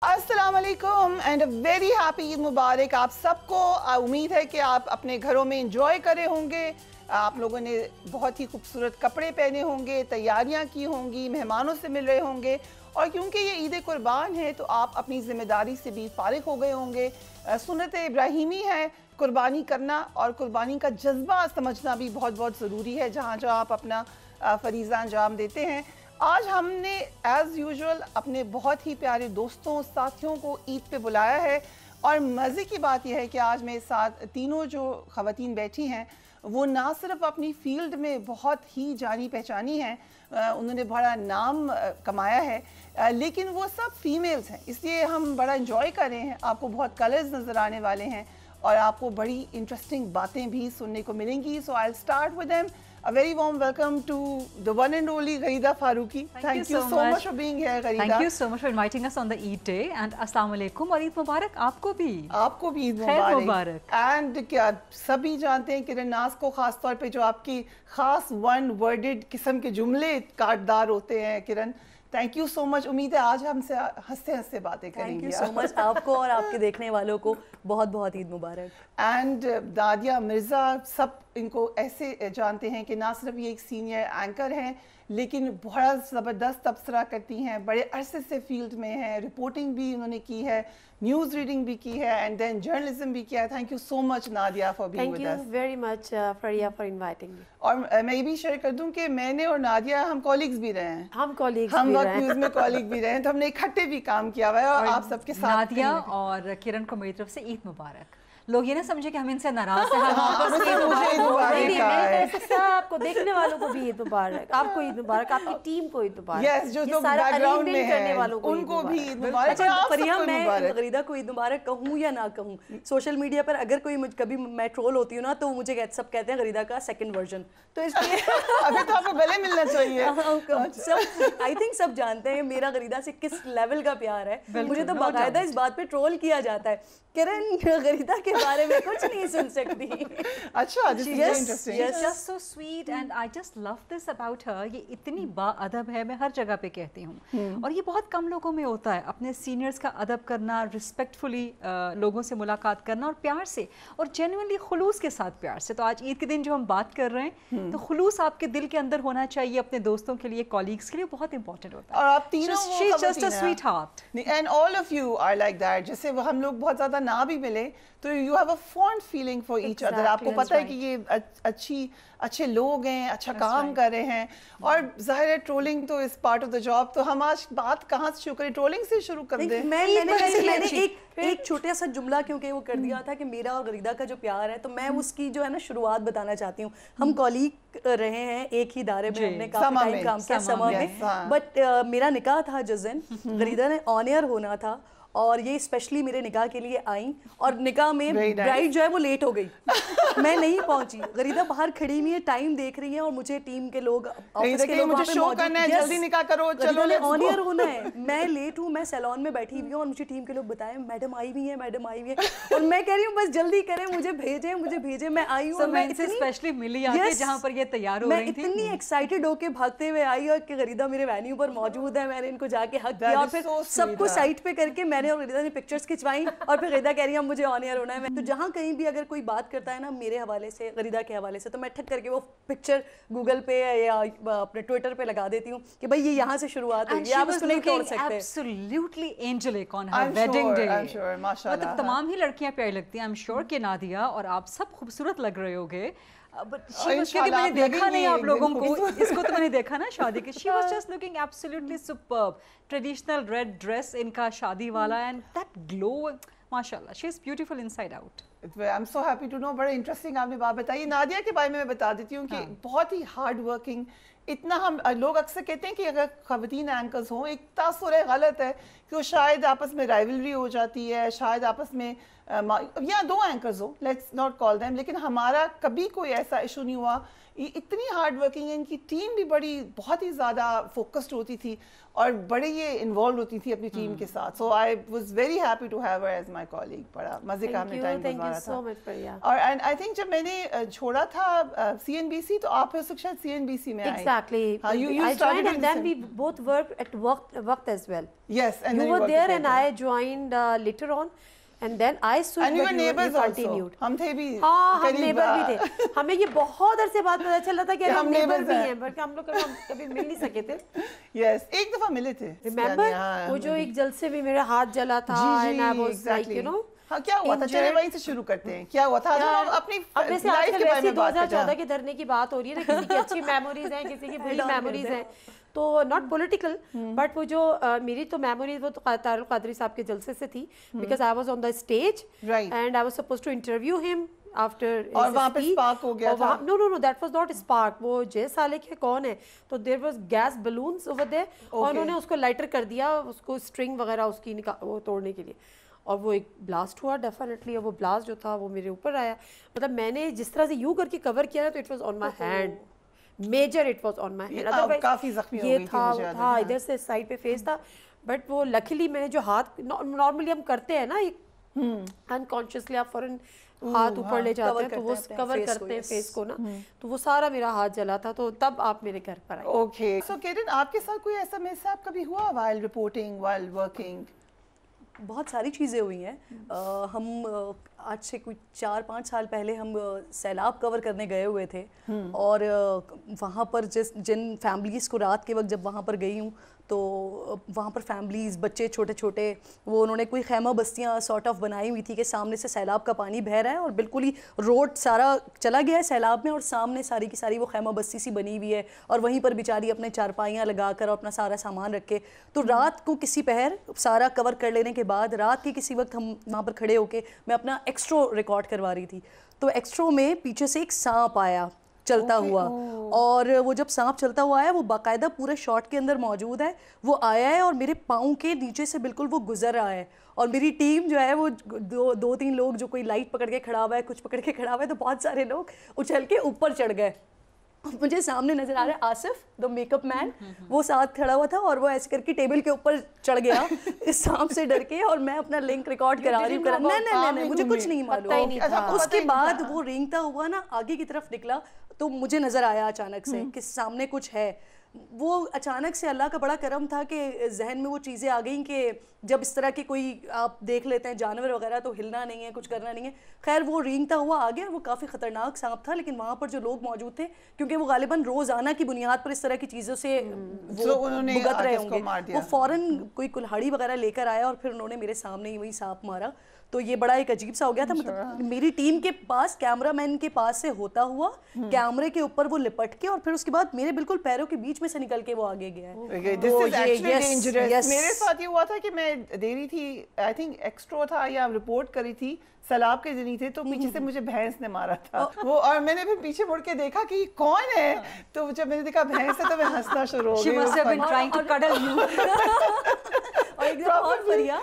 السلام علیکم and very happy عید مبارک آپ سب کو. امید ہے کہ آپ اپنے گھروں میں انجوائے کرے ہوں گے. آپ لوگوں نے بہت ہی خوبصورت کپڑے پہنے ہوں گے, تیاریاں کی ہوں گی, مہمانوں سے مل رہے ہوں گے, اور کیونکہ یہ عید قربان ہے تو آپ اپنی ذمہ داری سے بھی فارغ ہو گئے ہوں گے. سنت ابراہیمی ہے قربانی کرنا, اور قربانی کا جذبہ سمجھنا بھی بہت بہت ضروری ہے جہاں جہاں آپ اپنا فریضہ انجام دیتے ہیں. آج ہم نے ایز یوزول اپنے بہت ہی پیارے دوستوں ساتھیوں کو عید پہ بلایا ہے, اور مزے کی بات یہ ہے کہ آج میرے ساتھ تینوں جو خواتین بیٹھی ہیں وہ نہ صرف اپنی فیلڈ میں بہت ہی جانی پہچانی ہیں, انہوں نے بڑا نام کمایا ہے, لیکن وہ سب فیمیلز ہیں, اس لیے ہم بڑا انجوائے کر رہے ہیں. آپ کو بہت کلرز نظر آنے والے ہیں اور آپ کو بڑی انٹرسٹنگ باتیں بھی سننے کو ملیں گی. سو I'll start with them. A very warm welcome to the one and only Gharida Farooqi. Thank you so much for being here, Gharida. Thank you so much for inviting us on the Eid day, and Assalamu alaikum اور عید مبارک آپ کو بھی. آپ کو بھی عید مبارک. And کیا سبھی جانتے ہیں کرن ناز کو, خاص طور پہ جو آپ کی خاص ون ورڈڈ قسم کے جملے کاٹدار ہوتے ہیں. کرن تھینک یو سو مچ. امید ہے آج ہم سے ہنستے ہنستے باتیں کریں گے. تھینک یو سو مچ آپ کو اور آپ کے دیکھنے والوں کو بہت بہت عید مبارک. اینڈ دادیا مرزا, سب ان کو ایسے جانتے ہیں کہ نہ صرف یہ ایک سینئر اینکر ہیں لیکن بہت زبردست تبصرہ کرتی ہیں, بڑے عرصے سے فیلڈ میں ہیں, رپورٹنگ بھی انہوں نے کی ہے, نیوز ریڈنگ بھی کی ہے, اینڈ دین جرنلزم بھی کیا ہے. Thank you so much Nadia for being with us. Thank you very much Fariya for inviting me. اور میں یہ بھی شیئر کر دوں کہ میں نے اور نادیا ہم کولیگز بھی رہے ہیں, ہم کولیگز ہم بھی وقت رہے ہیں, نیوز میں کولیگ بھی رہے ہیں, تو ہم نے اکٹھے بھی کام کیا ہوا ہے, اور آپ سب کے ساتھ. نادیا اور کرن کو میری طرف سے عید مبارک. لوگ یہ نہ سمجھے کہ ہم ان سے ناراض ہیں. آپ کو دیکھنے والوں کو بھی عید مبارک, آپ کو عید مبارک, آپ کی ٹیم کو عید مبارک. یس, جو لوگ بیک گراؤنڈ میں ہیں ان کو بھی عید مبارک. فریا, میں غریدہ کو عید مبارک کہوں یا نہ کہوں, سوشل میڈیا پر اگر کوئی کبھی میں ٹرول ہوتی ہوں نا تو مجھے سب کہتے ہیں غریدہ کا سیکنڈ ورژن, تو اس لیے ابھی تو آپ کو گلے ملنا چاہیے. آئی تھنک سب جانتے ہیں میرا غریدہ سے کس لیول کا پیار ہے. مجھے تو باقاعدہ اس بات پہ ٹرول کیا جاتا ہے, کرن غریدہ کے بارے میں کچھ نہیں سن سکتی. اچھا, this is very interesting. She's just so sweet and I just love this about her. یہ اتنی با ادب ہے, میں ہر جگہ پہ کہتی ہوں, اور یہ بہت کم لوگوں میں ہوتا ہے, اپنے سینئرز کا ادب کرنا, ریسپیکٹفلی لوگوں سے ملاقات کرنا, اور پیار سے اور جینوئنلی خلوص کے ساتھ پیار سے. تو آج عید کے دن جو ہم بات کر رہے ہیں تو خلوص آپ کے دل کے اندر ہونا چاہیے, اپنے دوستوں کے لیے, کولیگز کے لیے بہت امپورٹنٹ ہوتا ہے. اور آپ تینوں She's just a sweetheart. And all of you are like that. جیسے ہم لوگ بہت زیادہ نہ بھی ملے تو you have a fond feeling for each other. آپ کو پتہ ہے کہ یہ اچھے لوگ ہیں, اچھا کام کر رہے ہیں, اور ظاہر ہے ٹرولنگ تو اس پارٹ آف دا جاب. تو ہم آج بات کہاں سے شروع کریں, ٹرولنگ سے شروع کر دیں. میں نے ایک چھوٹا سا جملہ کیونکہ وہ کر دیا تھا کہ میرا اور غریدہ کا جو پیار ہے, تو میں اس کی جو ہے نا شروعات بتانا چاہتی ہوں. ہم کولیگ رہے ہیں ایک ہی ادارے میں, ہم نے کافی ٹائم کام کیا سما میں, بٹ میرا نکاح تھا جس دن, غریدہ نے آن ایئر ہونا تھا, اور یہ اسپیشلی میرے نکاح کے لیے آئیں, اور نکاح میں برائڈ جو ہے وہ لیٹ ہو گئی, میں نہیں پہنچی. غریدہ باہر کھڑی ہوئی ہے, ٹائم دیکھ رہی ہیں, اور مجھے ٹیم کے لوگ آفس کے لوگ جلدی نکاح کرو, چلو آن ایئر ہونا ہے, میں لیٹ ہوں, میں سیلون میں بیٹھی ہوئی ہوں, اور مجھے ٹیم کے لوگ بتائیں میڈم آئی ہوئی ہیں, میڈم آئی ہوئی ہیں, اور میں کہہ رہی ہوں بس جلدی کریں, مجھے بھیجیں, میں آئی ہوں. میں اسپیشلی ملی آ کے جہاں پر یہ تیار ہو رہی تھی, میں اتنی ایکسائٹیڈ ہو کے بھاگتے ہوئے آئی, اور کہ غریدہ میرے وینیو پر موجود ہے, میں نے ان کو جا کے حق کیا, اور پھر سب کو سائٹ پہ کر کے میں نے اور غریدہ نے پکچرز کھنچوائیں, اور پھر غریدہ کہہ رہی ہے مجھے آن ایئر ہونا ہے. تو جہاں کہیں بھی اگر کوئی بات کرتا ہے نا میرے حوالے سے, غریدہ کے حوالے سے, تو میں ٹھک کر کے وہ پکچر گوگل پہ یا اپنے ٹویٹر پہ لگا دیتی ہوں کہ بھائی یہ یہاں سے شروعات ہوئی ہے, آپ اس کو نہیں توڑ سکتے. absolutely angelic on her wedding day. مطلب تمام ہی لڑکیاں پیاری لگتی ہیں. I'm sure کہ نادیا اور آپ سب خوبصورت لگ رہے ہوگے, میں نے دیکھا نہیں آپ لوگوں کو, اس کو تو میں نے دیکھا نا شادی کے. She was just looking absolutely superb. Traditional red dress ان کا شادی والا, and that glow, ماشاءاللہ, she is beautiful inside out. I'm so happy to know. بڑا انٹرسٹنگ آپ نے بات بتائی. نادیا کے بارے میں بتا دیتی ہوں کہ بہت ہی ہارڈ ورکنگ, اتنا ہم لوگ اکثر کہتے ہیں کہ اگر خواتین اینکرز ہوں, ایک تاثر ہے, غلط ہے کہ وہ شاید آپس میں رائیولری ہو جاتی ہے, شاید آپس میں یا دو اینکرز ہوں, لیٹس ناٹ کال دیم, لیکن ہمارا کبھی کوئی ایسا ایشو نہیں ہوا. اتنی ہارڈ ورکنگ ہے, ان کی ٹیم بھی بہت ہی زیادہ فوکسڈ ہوتی تھی, اور بڑے یہ انوالوڈ ہوتی تھی اپنی ٹیم کے ساتھ. So I was very happy to have her as my colleague. بڑا مزے کا ہم نے ٹائم گزارا تھا. اور آئی تھنک جب میں نے چھوڑا تھا CNBC تو آپ اس وقت شاید CNBC میں آئے Exactly. I joined and then we both worked at Waqt as well. Yes, and you were there and I joined later on. And then I switched, and you were neighbors continued. ہم تھے بھی ہاں ہم neighbour بھی تھے. ہمیں یہ بہت عرصے بعد پتا چلا تھا کہ ہم نیبر بھی ہیں بٹ ہم لوگ کبھی مل نہیں سکے تھے. یس ایک دفعہ ملے تھے. ریممبر وہ جو ایک جلسے میں میرا ہاتھ جلا تھا and I was like you know. ہاں کیا ہوا تھا, چلے وہیں سے شروع کرتے ہیں. کیا ہوا تھا جو اپنی لائف کے بارے میں بات کرتے ہیں. 2014 کے دھرنے کی بات ہو رہی ہے نا, کسی کی اچھی میموریز ہیں, کسی کی بری میموریز ہیں. تو ناٹ پولیٹیکل بٹ وہ جو میری تو میموریز وہ تو طاہر القادری صاحب کے جلسے سے تھی, because I was on the stage and I was suppose to interview him after. اور وہاں پہ اسپارک ہو گیا تھا. No that was not spark. وہ جے سالک ہے کون ہے, تو there was gas balloons over there اور انہوں نے اس کو لائٹر کر دیا, اس کو اسٹرنگ وغیرہ اس کی وہ توڑنے کے لیے, اور وہ ایک بلاسٹ ہوا ڈیفینیٹلی. اور وہ بلاسٹ جو تھا وہ میرے اوپر آیا. مطلب میں نے جس طرح سے یوں کر کے کور کیا نا تو it was on my hand, major it was on my hand. کافی زخمی ہو گئی تھی. یہ تھا ادھر سے سائڈ پہ فیس تھا, بٹ وہ لکیلی میں نے جو ہاتھ نارملی ہم کرتے ہیں نا انکانشیسلی آپ فوراً ہاتھ اوپر لے جاتے ہیں تو وہ کور کرتے ہیں فیس کو نا, تو وہ سارا میرا ہاتھ جلا تھا. تو تب آپ میرے گھر پر آئے. اوکے سو کیرن آپ کے ساتھ کوئی ایسا مسہیپ کبھی ہوا وائل رپورٹنگ وائل ورکنگ؟ بہت ساری چیزیں ہوئی ہیں. ہم آج سے کوئی 4-5 سال پہلے ہم سیلاب کور کرنے گئے ہوئے تھے, اور وہاں پر جن فیملیز کو رات کے وقت جب وہاں پر گئی ہوں تو وہاں پر فیملیز بچے چھوٹے چھوٹے وہ انہوں نے کوئی خیمہ بستیاں سارٹ آف بنائی ہوئی تھی کہ سامنے سے سیلاب کا پانی بہہ رہا ہے اور بالکل ہی روڈ سارا چلا گیا ہے سیلاب میں, اور سامنے ساری کی ساری وہ خیمہ بستی سی بنی ہوئی ہے, اور وہیں پر بیچاری اپنے چارپائیاں لگا کر اور اپنا سارا سامان رکھ کے. تو رات کو کسی پہر سارا کور کر لینے کے بعد رات کے کسی وقت ہم وہاں پر کھڑے ہو کے میں اپنا ایکسٹرو ریکارڈ کروا رہی تھی, تو ایکسٹرو میں پیچھے سے ایک سانپ آیا چلتا ہوا, اور وہ جب سانپ چلتا ہوا آیا وہ باقاعدہ پورے شاٹ کے اندر موجود ہے, وہ آیا ہے اور میرے پاؤں کے نیچے سے بالکل وہ گزر رہا ہے, اور میری ٹیم جو ہے وہ 2-3 لوگ جو کوئی لائٹ پکڑ کے کھڑا ہوا ہے, کچھ پکڑ کے کھڑا ہوا ہے, تو بہت سارے لوگ اچھل کے اوپر چڑھ گئے. مجھے سامنے نظر آ رہا ہے آصف دا میک اپ مین, وہ ساتھ کھڑا ہوا تھا, اور وہ ایسے کر کے ٹیبل کے اوپر چڑھ گیا اس سانپ سے ڈر کے, اور میں اپنا لنک ریکارڈ کرا رہی ہوں. نہیں مجھے کچھ نہیں معلوم. اس کے بعد وہ رینگتا ہوا نا آگے کی طرف نکلا, تو مجھے نظر آیا اچانک سے کہ سامنے کچھ ہے. وہ اچانک سے اللہ کا بڑا کرم تھا کہ ذہن میں وہ چیزیں آ گئیں کہ جب اس طرح کی کوئی آپ دیکھ لیتے ہیں جانور وغیرہ تو ہلنا نہیں ہے, کچھ کرنا نہیں ہے. خیر وہ رینگتا ہوا آ گیا, وہ کافی خطرناک سانپ تھا, لیکن وہاں پر جو لوگ موجود تھے کیونکہ وہ غالباً روزانہ کی بنیاد پر اس طرح کی چیزوں سے وہ بھگت رہے ہوں گے, وہ فوراً کوئی کلہاڑی وغیرہ لے کر آیا اور پھر انہوں نے میرے سامنے ہی وہی سانپ مارا. تو یہ بڑا ایک عجیب سا ہو گیا تھا. مطلب میری ٹیم کے پاس کیمرہ مین کے پاس سے ہوتا ہوا کیمرے کے اوپر وہ لپٹ کے, اور پھر اس کے بعد میرے بالکل پیروں کے بیچ میں سے نکل کے وہ آگے گیا ہے. میرے ساتھ یہ ہوا تھا کہ میں دے رہی تھی, آئی تھنک ایکسٹرو تھا یا رپورٹ کری تھی, سیلاب کے دن تھے, تو پیچھے سے مجھے بھینس نے مارا تھا وہ, اور میں نے پھر پیچھے مڑ کے دیکھا کہ یہ کون ہے, تو جب میں نے دیکھا بھینس ہے تو میں ہنسنا شروع ہو گئی. اور ایک دفعہ اور فریا